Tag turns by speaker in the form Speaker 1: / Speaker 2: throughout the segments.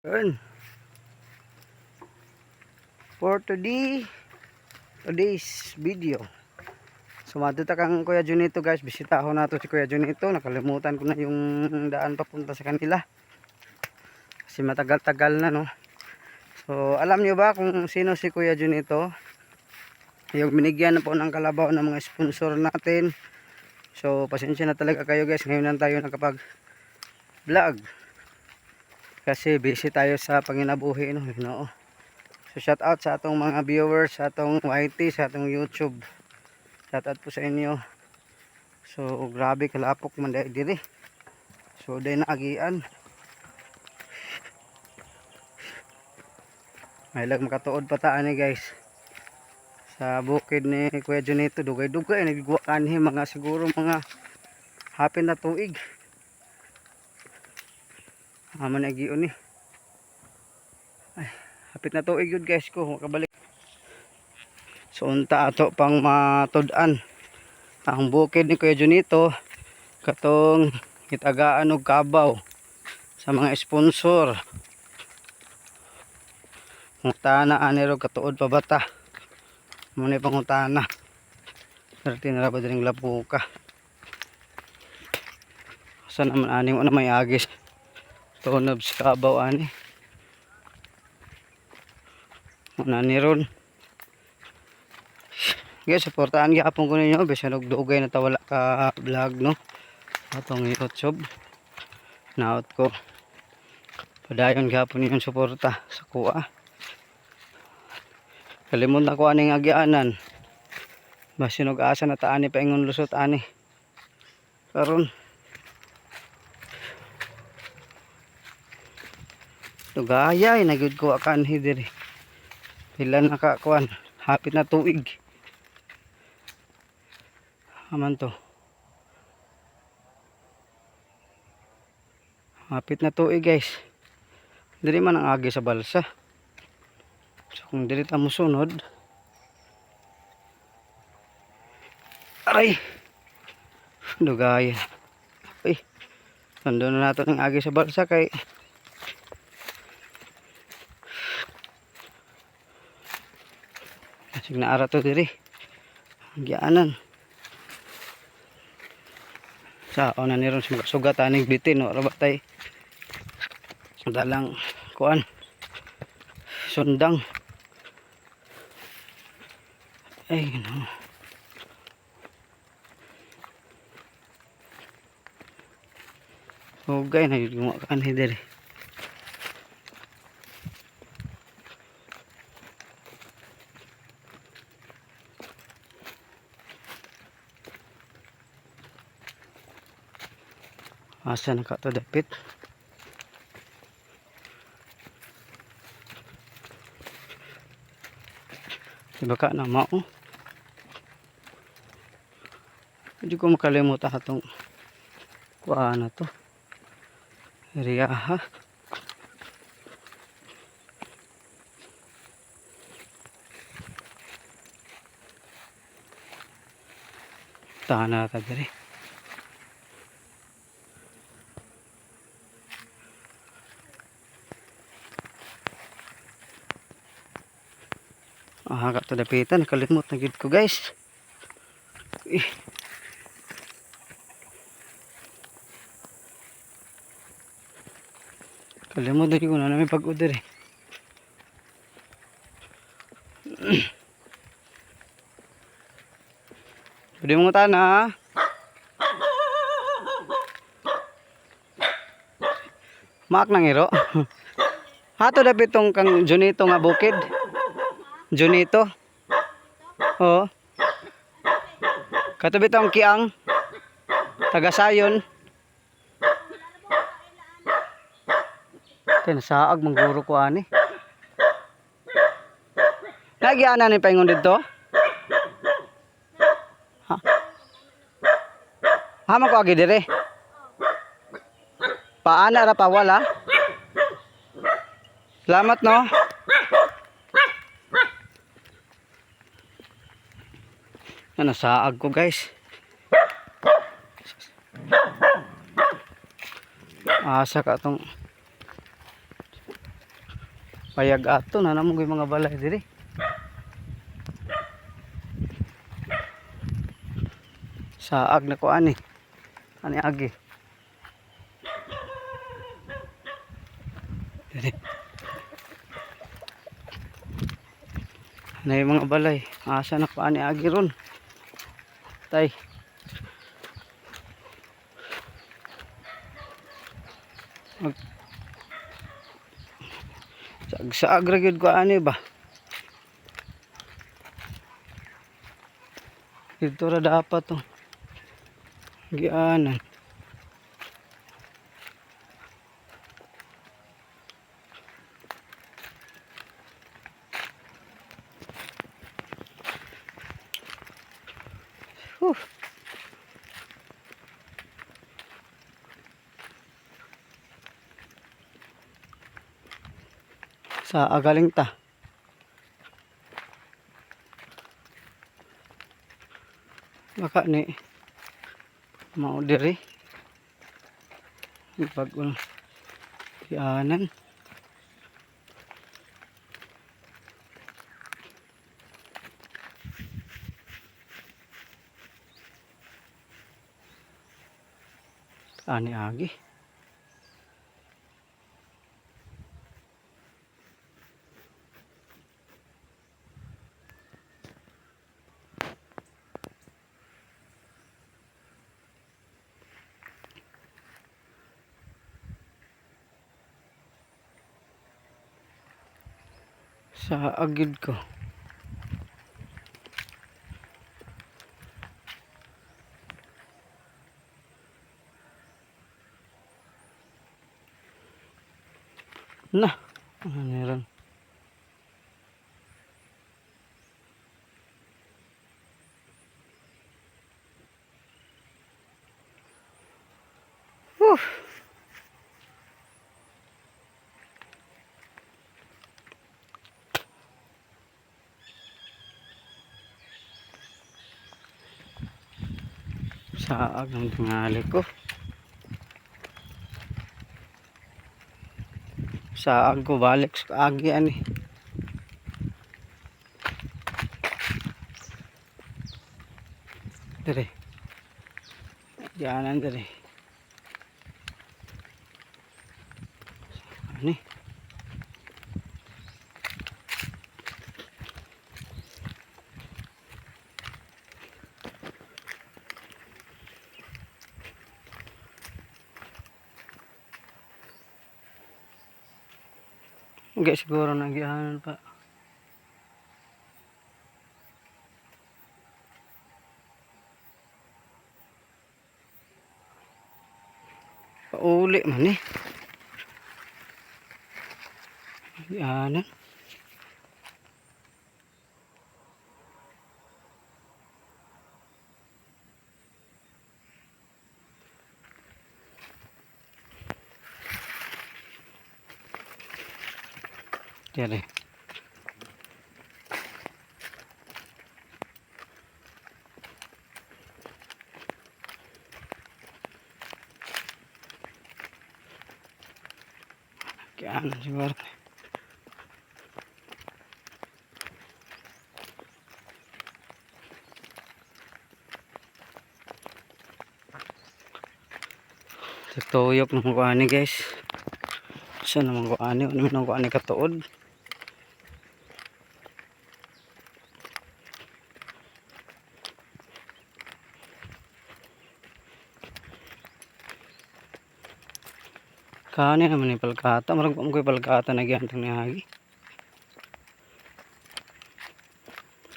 Speaker 1: Yun. For today's video. Sumaduta kang Kuya Junito guys. Bisitahon nato si Kuya Junito. Nakalimutan ko na yung daan papunta sa kanila. Kasi matagal-tagal na no. So alam nyo ba kung sino si Kuya Junito? Yung binigyan na po ng kalabaw ng mga sponsor natin. So pasensya na talaga kayo guys. Ngayon lang tayo nakapag vlog. Kasi busy tayo sa panginabuhi no. You know? So shout out sa atong mga viewers, sa atong YT, sa atong YouTube. Shout out po sa inyo. So grabe kalapok man dahil diri. So dahil naagian. May lag makatuod pa taan ni guys. Sa bukid ni Kuya Junito, dugay-dugay nagiguwa kanhi mga siguro mga hapin na tuig. Aman nagion ni. Ay, hapit na tuig yun guys ko, makabalik. So unta ato pang matud-an ang bukid ni Kuya Junito katong itagaan og kabaw sa mga sponsor. Ngutana anero katuod pa bata. Muna pangutana. Dati na ba diring lapuka. Sa naman ani mo na may agis. Tunob sa kabaw ani. Muna ni ron. Guys, supportaan gyapon ko ninyo bisan og dugay na ta wala ka vlog no. Atong YouTube. Naot ko. Padayon gyapon ninyo suporta sa kuha. Kalimot na ko aning agianan. Basin og asa na taani paingon lusot ani. Karon tugayay na gyud ko akan diri. Pila na ka kuan, hapit na tuig. Aman to. Hapit na tuig guys. Diri man ang agi sa balsa. So kung diri ta mosunod, aray. Dugay. Ay. Nandun na nato ng agi sa balsa kay sig naara to diri. Gianan. Sa ona ni ron sugat aning bitin no rabatay. Dalang kuan. Sundang. Ay no. Hugay na yun gumakan diri. Asa na ka to dapit? Diba ka na mao? Hindi ko makalimutan itong kuha na to. Riyaha. Tahan na natin diri. Kato dapitan, nakalimot na gid ko guys. Kalimot na gid ko na namin pag-order eh. Pwede mong utana. Maak nang iro. Hato dapit tong kang Junito nga bukid. Junito. Oo. Katabi tong kiang. Tagasayon. Nasaag mangguro ko ani. Nagyanan ni paingon dito. Ha. Hama ko agi dire. Paana ra pa wala. Salamat no. Nasaag ko guys. Asa ka tong Payag ato na namong mga balay diri. Saag na ko ani. Ani agi. Diri. Na yung mga balay. Asa na ko ani agi ron. Tay. Saag ra gyud ko ani ba. Dito ra dapat to. Gianan. Huh. Sa agaling ta. Baka ni mau diri. Ipag kianan. Ani agi. Sa agid ko. Nah, ano ron? Saag ng tingali ko. Saag ko balik sa agi ani. Dere. Dianan dere. Ani. Enggak siguro nagianan pa. Pauli man eh. Nagianan. Dere. Nagianan siguro. Tutuyok naman ko ani guys. Saan naman ko ani? Ano naman ko ani katuod? Kani naman ni palkata. Marag mo ko palkata na gyantong ni agi.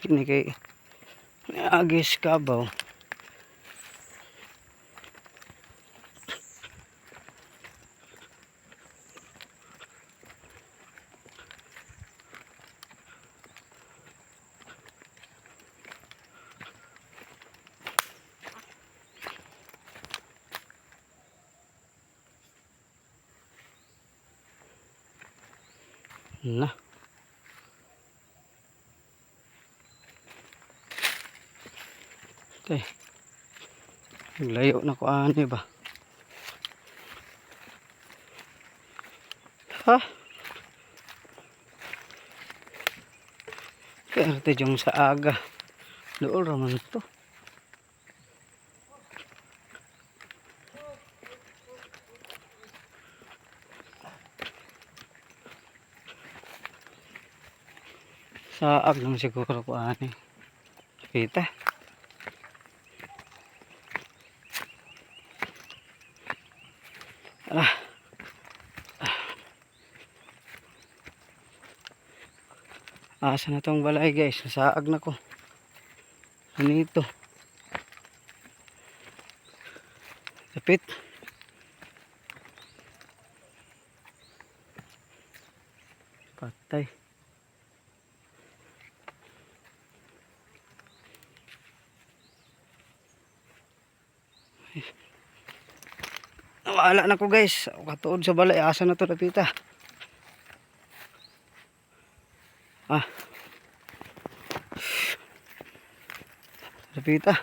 Speaker 1: Kini kay agis kabaw. Nah. Okay. Layo na ko ani ba? Ha? Kaya yung sa aga. Doon raman to. Saag lang siguro ko ani. Kita. Ah. Asa na tong balay guys, saag na ko. Ano ito? Tapit. Patay. Nawala na ko guys. Katuod sa balay, asa na to napita. Ah. Napita.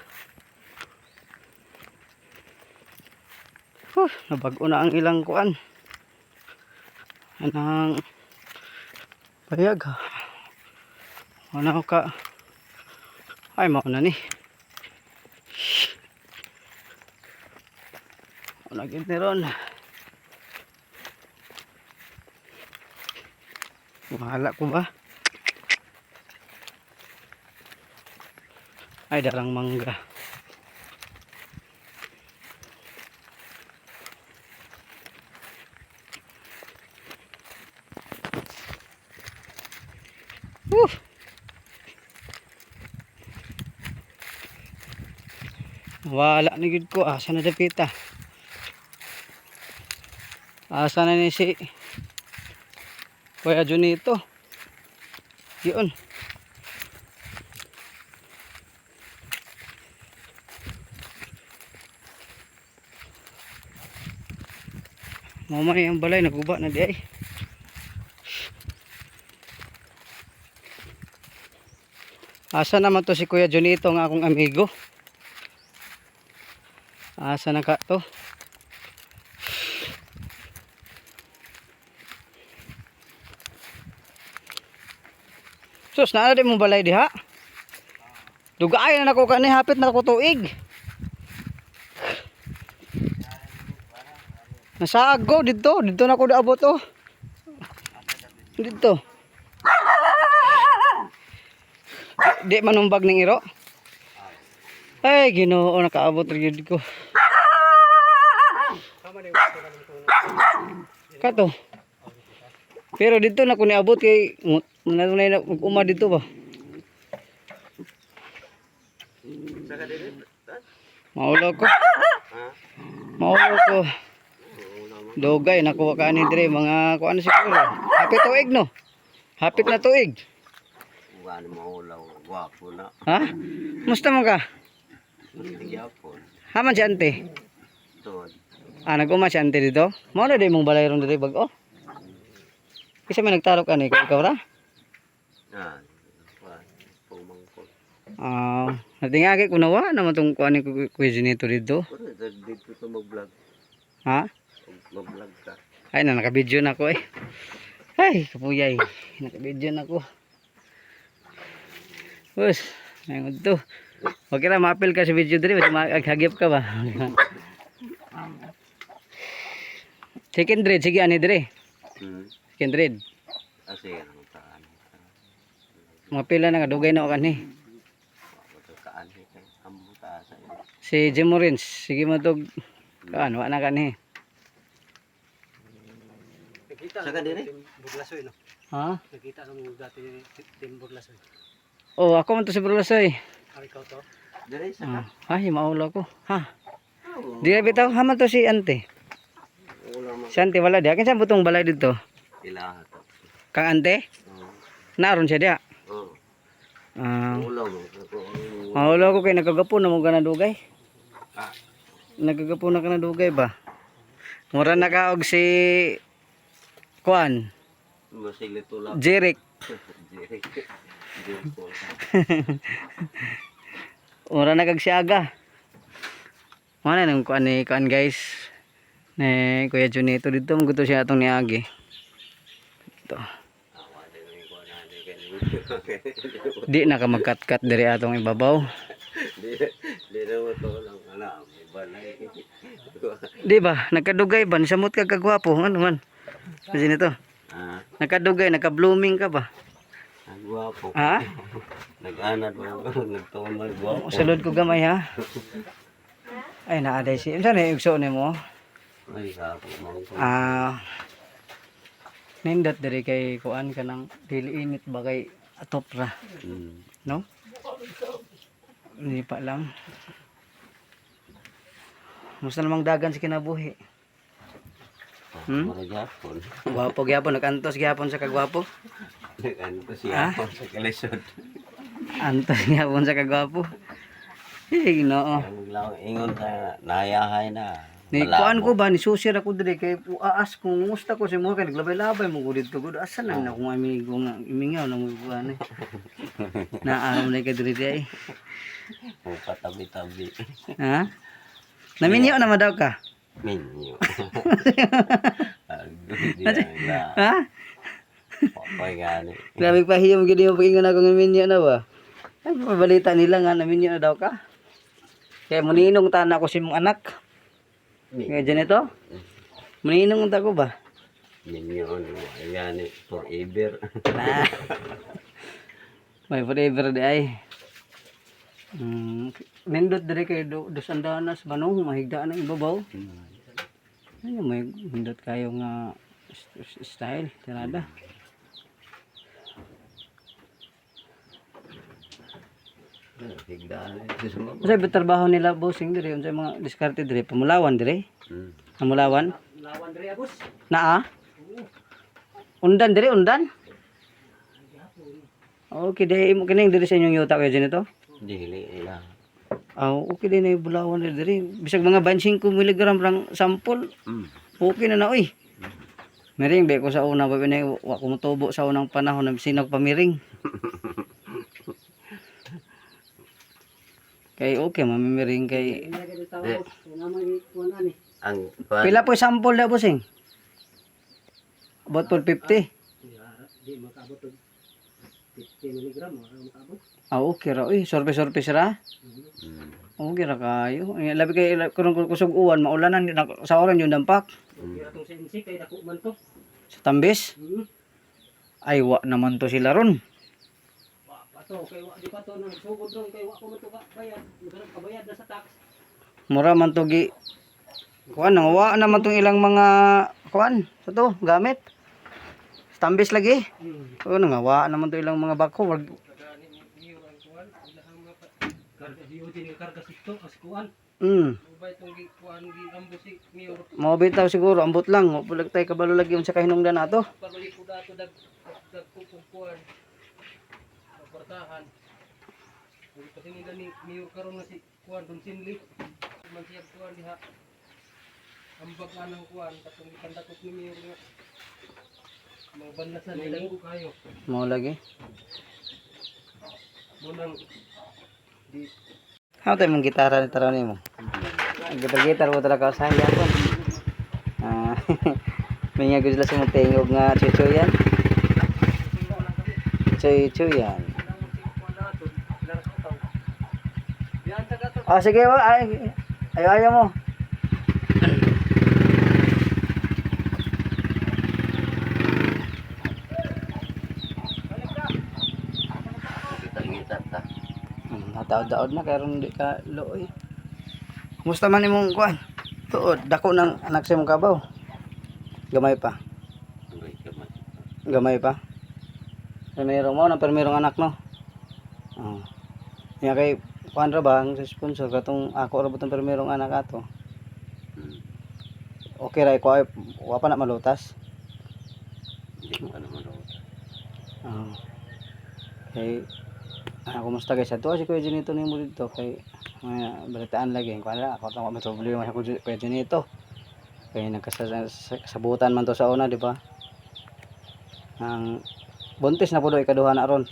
Speaker 1: Nabago na ang ilang kuan. Anang bayag ha. Ano ka? Ay mao na ni. Nagit ni ron. Mahala ko ba? Ay dalang mangga. Wala ni gid ko, asa na dapita. Asa na ni si Kuya Junito. Yun. Mamay ang balay naguba na di ay. Asa naman to si Kuya Junito nga akong amigo? Asa na ka to? Sus, naala di mo balay diha? Dugay na nako kani, hapit na ako tuig. Nasaag ko dito na ko daabot oh. Dito. Di manumbag ning iro. Ay, Ginoo, nakaabot rin ko. Kato. Pero dito na ko niabot kay nanunay na uma dito ba. Maulo ko. Maulo ko. Dogay nakuha ka ni dire mga kuan siguro. Hapit tuig no. Hapit na tuig.
Speaker 2: Wala maulaw, wapo na.
Speaker 1: Ha? Musta mo ka?
Speaker 2: Magyapon.
Speaker 1: Haman si ante.
Speaker 2: Tod.
Speaker 1: Ah, nag-uma si ante dito. Mao na di mong balay ron dire bag-o. Kasi may nagtarok ka ni ikaw ra.
Speaker 2: Ah, pumangkot.
Speaker 1: Ah, natingagi ko nawa naman tong kuan ni Kuya Junito dito.
Speaker 2: Dito to mag-vlog.
Speaker 1: Ha?
Speaker 2: Mag-vlog ka.
Speaker 1: Ay na naka-video na ko eh. Ay, kapuyay. Naka-video na ko. Bus, ngayon to. Okay na, ma-appeal ka sa video dito. Maghagip ka ba? Second dread, sige ani dire. Second dread.
Speaker 2: Kasi ano kaan.
Speaker 1: Ma-appeal na nga, dugay na o kani.
Speaker 2: Kaan kay ambo ta sa.
Speaker 1: Si Jim Morins, sige mo to. Kaan, wala na kani.
Speaker 2: Saka dire?
Speaker 3: Burlasoy no.
Speaker 1: Ha?
Speaker 3: Nakita sa mga dati Tim Burlasoy.
Speaker 1: Oh, ako man to si Burlasoy.
Speaker 3: Ay ikaw to.
Speaker 2: Dire saka.
Speaker 1: Ay, maula ko. Ha? Di na bitaw, haman to si ante.
Speaker 2: Wala man
Speaker 1: Si ante wala di. Akin sa butong balay dito.
Speaker 2: ilaha to.
Speaker 1: Kang ante? Naroon siya dia.
Speaker 2: Oh.
Speaker 1: Ah,
Speaker 2: Wala mo.
Speaker 1: maula ko kay nagagapo na mo ka na dugay.
Speaker 2: Ah.
Speaker 1: Nagagapo na ka na dugay ba? Mura na ka og si Kuan,
Speaker 2: Masilito lang.
Speaker 1: Jeric. Mura na kag siaga. Mana nang kuan ni kuan guys. Ni Kuya Junito dito mo gusto siya atong niagi. Ito. Di na ka magkat-kat diri atong ibabaw.
Speaker 2: Di na mo to lang alam. Iba na
Speaker 1: Di ba? Nagkadugay ba? Samot ka kagwapo. Ano man? Kasi nito.
Speaker 2: Ah,
Speaker 1: Nagkadugay, nagka-blooming ka ba?
Speaker 2: ang gwapo.
Speaker 1: Ha?
Speaker 2: Nag-anad mo ako. Nagtunay gwapo.
Speaker 1: Sulod ko gamay ha. Ay naaday si. Unsa na igso nimo?
Speaker 2: Ay, gwapo.
Speaker 1: Nindot diri kay kuan ka ng dili init ba kay atop ra, no? Hindi pa lang. Musta namang dagan si kinabuhi?
Speaker 2: Mga gapon.
Speaker 1: Gwapo gyapon, nag-antos gyapon sa kagwapo.
Speaker 2: Nag-ano siya sa kalisod.
Speaker 1: Antos gyapon sa kagwapo. Eh, no.
Speaker 2: Ingon sa nayahay na.
Speaker 1: Ni kuan ko ba ni susir ako diri kay aas kung musta ko si mo kay naglabay-labay mo gud dito gud asa na akong amigo nga imingaw na mo kuan eh. Naaram na kay diri ay.
Speaker 2: O patabi-tabi.
Speaker 1: Ha? Naminyo na daw ka?
Speaker 2: Minyo.
Speaker 1: Ha?
Speaker 2: Papoy gani.
Speaker 1: Grabe pahiyom gid mo paingon ako ng minyo na ba? Ay mabalita nila nga naminyo na daw ka. Kaya muninong tana ko si mong anak. Kaya dyan ito? Maninong unta ko ba?
Speaker 2: Minyo. Ay gani. Forever.
Speaker 1: May forever di ay. Nindot diri kay dos andanas banong mahigdaan ang ibabaw. Ano may nindot kayo nga style tirada.
Speaker 2: Higdaan.
Speaker 1: Sa trabaho nila bossing diri unsay mga diskarte diri pamulawan diri. Pamulawan.
Speaker 3: Lawan diri abos.
Speaker 1: Naa? Undan diri undan. Okay dai mo kining diri sa inyong yuta kayo dito.
Speaker 2: Dili lang.
Speaker 1: Okay din na yung bulawan na diri. Bisag mga 25 mg rang sampol. Okay na na oy. Miring be ko sa una ba binay wa ko motubo sa unang panahon na sinag pamiring. Kay okay mamimiring kay
Speaker 2: Ang
Speaker 1: pila po sample na bossing? About 450.
Speaker 3: Di makabot og 50 mg makabot.
Speaker 1: Okay ra oy, sorbe-sorbe sira. Okay ra kayo. Labi kay kurang kusog uwan maulanan sa oran yung dampak.
Speaker 3: Kira tong sensi kay dako man to.
Speaker 1: Sa Tambis. Ay wa naman to sila ron.
Speaker 3: Pato kay wa di pa to nang sugod ron kay wa ko man to ka bayad. Mudarap ka bayad na sa tax.
Speaker 1: Mura man to gi. Kuan nang wa naman tong ilang mga kuan sa to gamit. Sa Tambis lagi. O nang wa naman to ilang mga bako wag
Speaker 3: Karga di uti ni karga sikto as kuan. Ubay tong kuan gi ambusi miyor.
Speaker 1: Mo bitaw siguro ambot lang. Wa pulag tay kabalo lagi unsa ka hinungdan nato.
Speaker 3: Pabalik ko dato dag kuan. Portahan. Ug patingin ni miyor karon na si kuan dun sinli. Man siya kuan diha. Ambag na ng kuan katong ikandakot ni miyor nga. Mga banlasan nila ko kayo.
Speaker 1: Mo lagi.
Speaker 3: Munang di
Speaker 1: Ano tayo mong gitara ni taro nimo? Gitar-gitar mo talaga sa yapon. May nga gusto sila sa tingog nga chuchuyan. Chuchuyan. Sige wa ayaw mo.
Speaker 2: Gitar-gitar ta.
Speaker 1: Nataod-daod na kaya ron di ka looy. Kumusta man imong kuan? Tuod, dako ng anak sa imong kabaw. Gamay pa.
Speaker 2: Uy, kamay.
Speaker 1: Gamay pa. Primerong mo, ng primerong anak no. Oh. Yan kay kuan ra ba ang sponsor katong ako ra butang primerong anak ato. Okay ra ko wa pa na malutas.
Speaker 2: Hindi ko naman ako.
Speaker 1: Oh. Kay kumusta guys? Ato si Kuya Junito nimo dito kay balitaan lagi kuan ra ako tama may problema sa Kuya Junito. Kay nagkasabutan man to sa una, di ba? Ang buntis na po do ikaduha na ron.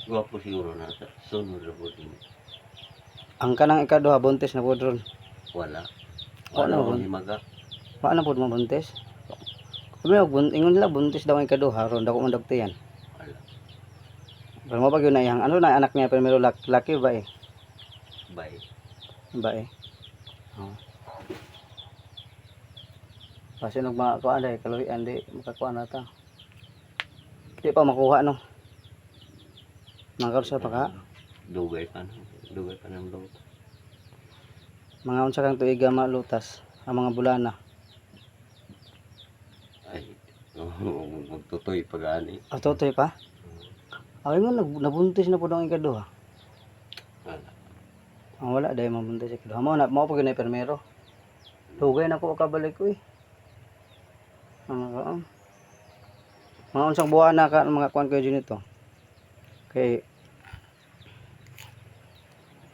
Speaker 2: Gwapo siguro na sa sunod na po din.
Speaker 1: Ang kanang ikaduha buntis na po ron.
Speaker 2: Wala.
Speaker 1: Wala
Speaker 2: Wala
Speaker 1: po.
Speaker 2: ko ni maga.
Speaker 1: Paano po mabuntis? Kami ingon nila buntis daw ang ikaduha ron dako man dagto yan.
Speaker 2: Wala.
Speaker 1: Pero mo pag yun na yang ano na anak niya primero laki ba eh?
Speaker 2: Bay.
Speaker 1: Ba eh? Oh. Kasi nung makakuha na kalorian di makakuha na ta. Di pa makuha no. Mangkar sa pa ka.
Speaker 2: Dugay pa no. Dugay pa ng luto.
Speaker 1: Mga unsa kang tuiga malutas ang mga bulana.
Speaker 2: Ay, magtutoy pag-ani.
Speaker 1: Ah, totoy pa? Ay mo nabuntis na po ang ikaduha.
Speaker 2: Wala.
Speaker 1: Ang wala dahil mabuntis sa ikaduha. Mo pag yun ay permero. Dugay na ko kabalik ko eh. Mga unsang buwan na ka mga kuan kayo dito. Kay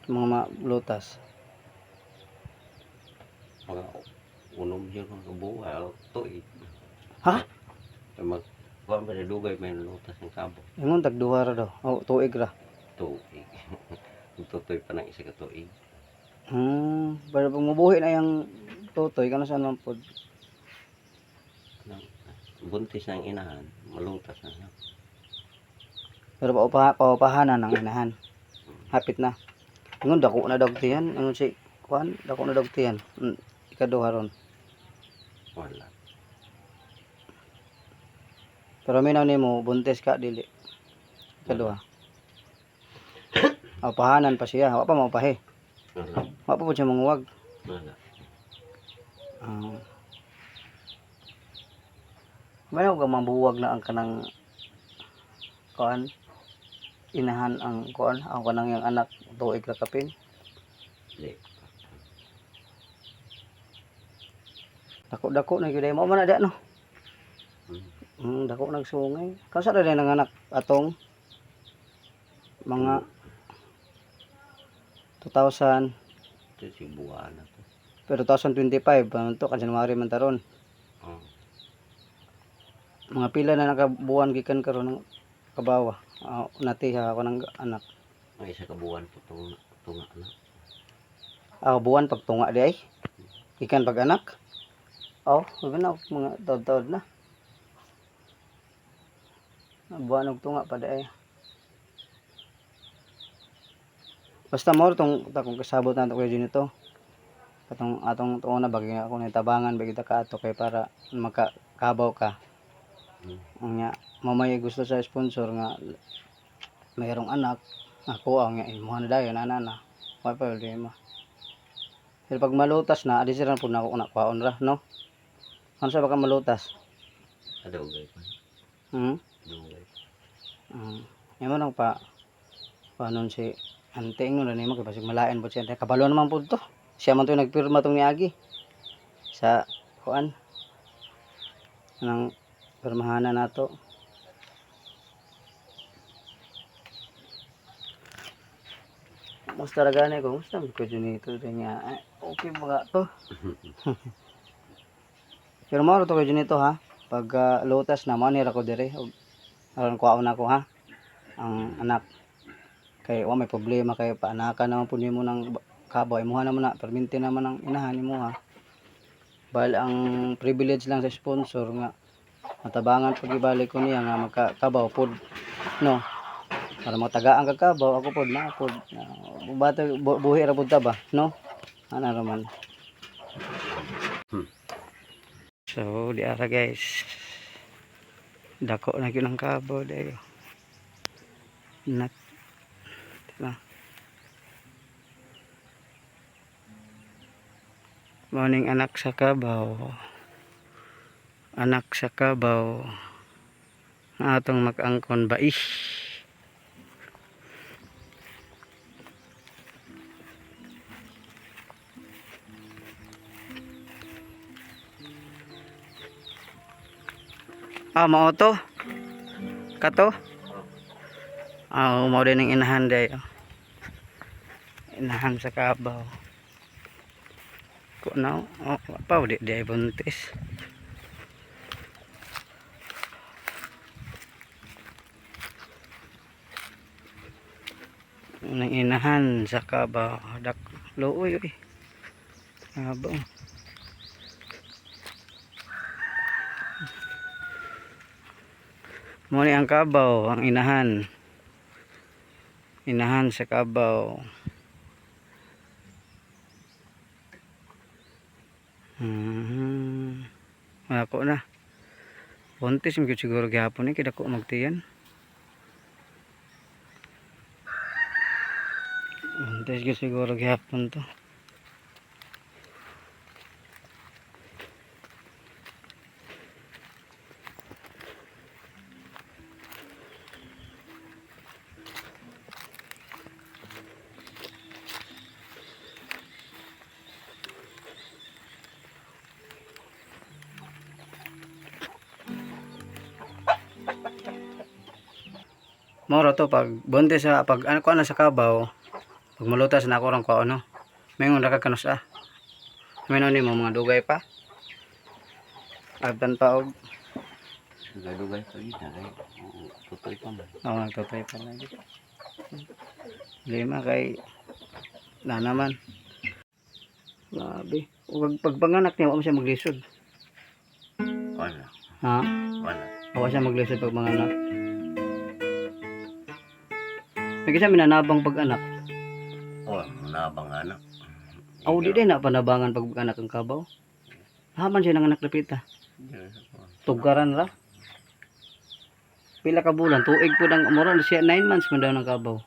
Speaker 1: mga lutas.
Speaker 2: Mga unom siya kung kabuhay. Tuig.
Speaker 1: Ha?
Speaker 2: Kuha ba na dugay may lutas ng kabo.
Speaker 1: Ingon tagduha ra daw. Oh, tuig ra.
Speaker 2: Tuig. Magtutoy pa ng isa ka tuig.
Speaker 1: Pero pag mabuhi na yung tutoy, kano saan man po?
Speaker 2: Buntis ng inahan, malutas na siya.
Speaker 1: Pero paupahanan ng inahan. Hapit na. Ingon dako na dog tiyan. Ingon si kuan, dako na dog tiyan. Ikaduha ron.
Speaker 2: Wala.
Speaker 1: Pero minaw nimo buntis ka dili. Ikaduha. Paupahanan pa siya, wa pa maupahi.
Speaker 2: Wala.
Speaker 1: Wa pa po siya manguwag.
Speaker 2: Wala.
Speaker 1: Mayroon ka mabuwag na ang kanang kuan inahan ang kuan ang kanang yung anak tuig ra kapin.
Speaker 2: Hindi.
Speaker 1: Dako na gyud mo man na no. Dako nagsungay. Kasa ra din ang anak atong mga 2000
Speaker 2: Ito si buwan na to.
Speaker 1: pero 2025 man to kan January man taron.
Speaker 2: Oh.
Speaker 1: Mga pila na nakabuwan gikan karon ng kabawa. Natiha ako ng anak.
Speaker 2: Ang isa ka buwan po tunga na.
Speaker 1: Buwan pagtunga di ay. Gikan pag anak. Na mga taod-taod na. Buwan og tunga pa di ay. Basta mo tong takong kasabot na to kayo dito. Atong tuon na bagi ako ni tabangan bagi ta kaato kay para makakabaw ka. Nga mamaya gusto sa sponsor nga mayroong anak ako ang imuha na dayon ana wa pa problema. Pero pag malutas na adi sira pud nako nakwaon ra no. Ano sa baka malutas?
Speaker 2: Dugay pa. Dugay.
Speaker 1: Imo nang panon si anting no nimo kay basig malain pud siya kabalo naman pud to. Siya man to nagpirma tong niagi sa kuan nang permahanan nato. Musta ra gani ko? Musta ko dito niya. Okay mga to. Pero mo to ko dito ha. Pag lutas na mo ni ra ko dire. Aron kuhaon ako ha. Ang anak kay wa may problema kay paanakan naman pud nimo ng kabaw imuha naman na perminti naman ang inahan nimo ha. Bal ang privilege lang sa sponsor nga matabangan pag ibalik ko niya nga magkakabaw pod no para matagaan kakabaw ako pod na pod bata buhi ra pud ta ba no ana raman. So di ara guys dako na gyud ang kabaw dayo nat diba morning anak sa kabaw atong mag-angkon ba mao to kato mao din ang inahan day inahan sa kabaw ko na pa di buntis. Unang inahan sa kabaw dak looy kabaw mo ni ang kabaw ang inahan Inahan sa kabaw. Ako na. Buntis mo siguro gihapon ni kida ko magtiyan. Buntis ko siguro gihapon to. Moro to pag buntis sa pag ano ko na sa kabaw, pag malutas na ako rang ko ano. Mayong nakakanos Mayroon ni mo mga dugay pa. Agdan pa og
Speaker 2: Dugay pa yun. Tutoy pa man.
Speaker 1: nagtutay pa lagi. Lima kay na naman. Grabe. Ug pag panganak niya, wala siya maglisod.
Speaker 2: Wala.
Speaker 1: Ha?
Speaker 2: Wala.
Speaker 1: Wala siya maglisod pag panganak. May kasi minanabang pag anak.
Speaker 2: Oh, nabang anak.
Speaker 1: Aw di din na panabangan pag anak ang kabaw. Haman siya ng anak lapita. Tugaran ra. Pila ka bulan, tuig po ng moron siya 9 months man daw ng kabaw.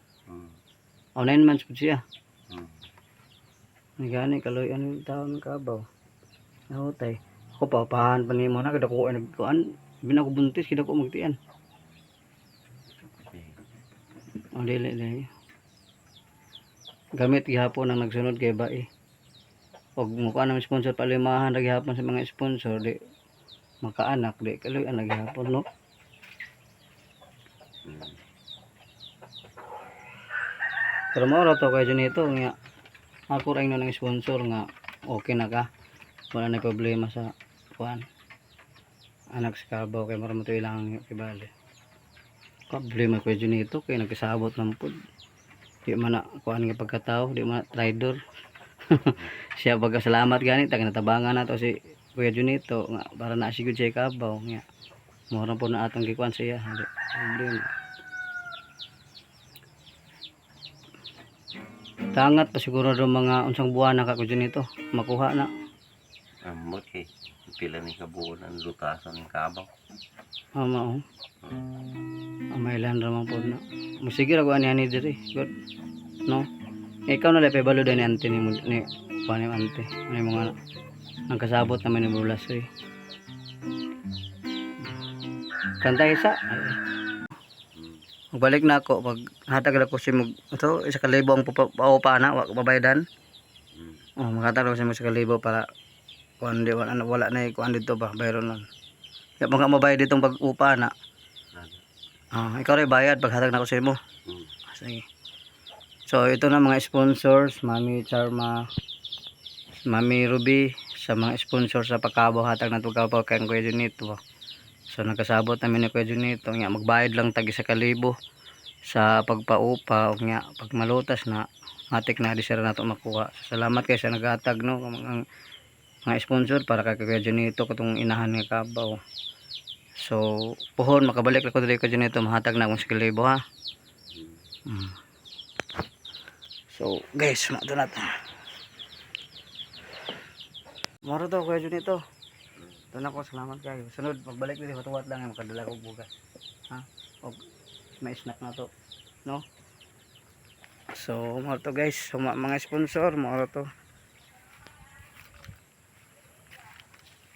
Speaker 1: O 9 months po siya. Gani kaloy ano taon kabaw. Nahutay. Ako pa pahan pa nimo na kada ko nagkuan, binako buntis kada ko magtian. O dili. Gamit gihapon ang nagsunod kay bae. Og mukha ng sponsor palimahan ra gihapon sa mga sponsor di makaanak di kaloy ang gihapon no. Pero mo to kay Junito nga ako rin na ng sponsor nga okay na ka. Wala na problema sa kuan. Anak sa kabaw kay maramo to ilang kibali. Problema kay Junito kay nagkasabot ng pud. Di man na kuan nga pagkatao, di man traidor. Siya pagkasalamat gani tag natabangan nato si Kuya Junito nga para na sigud siya kabaw nga. Mura po na atong gikuan siya. Problema. Tangat pa siguro do mga unsang buwan na ka Kuya Junito makuha na.
Speaker 2: Ambot kay pila ni kabuon ang lutasan ng kabaw.
Speaker 1: Mao. Amailan ra man pod na. Musige ra ko ani diri. Good. No. Ikaw na lepay balo din ni ante ni pani ante. Ani mga nagkasabot naman ni bulas eh. Kanta isa. Magbalik na ako pag hatag ko si mag ito isa ka libo ang paupa na babayadan. Oh, makatag ko si isa ka libo para kuan di wala na kuan dito ba bayron nun. Ya pag mabayad ditong pag-upa na. Ikaw rin bayad pag hatag na ko sa imo. Sige. So ito na mga sponsors, Mami Charma, Mami Ruby sa mga sponsor sa pagkabaw hatag na tugaw kay Kuya Junito. So nagkasabot namin ni Kuya Junito nga magbayad lang tag 1,000 sa pagpaupa o nga pag malutas na matik na di sira nato makuha. So, salamat kay sa naghatag no ang mga sponsor para kay Kuya Junito katong inahan nga kabaw. So puhon makabalik lang ko diri Kuya Junito mahatag na akong 1,000 ha. So guys, mato na to. Maro to Kuya Junito. Ito na ko, salamat kayo. Sunod, magbalik dito, matuwat lang, makadala ko bugas. Ha? O, may snack na to. No? So, maro to guys. So, mga sponsor, maro to.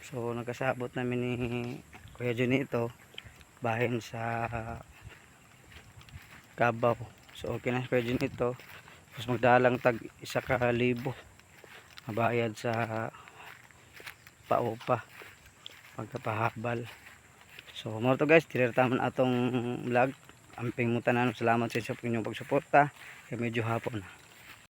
Speaker 1: So, nagkasabot namin ni Kuya Junito bahin sa Kabaw. So, okay na Kuya Junito. Tapos magdalang tag 1,000 mabayad sa paupa pagkapahabal. So mo to guys, tirataman atong vlog. Amping mo tanan, salamat sa inyong pagsuporta. Kay medyo hapon.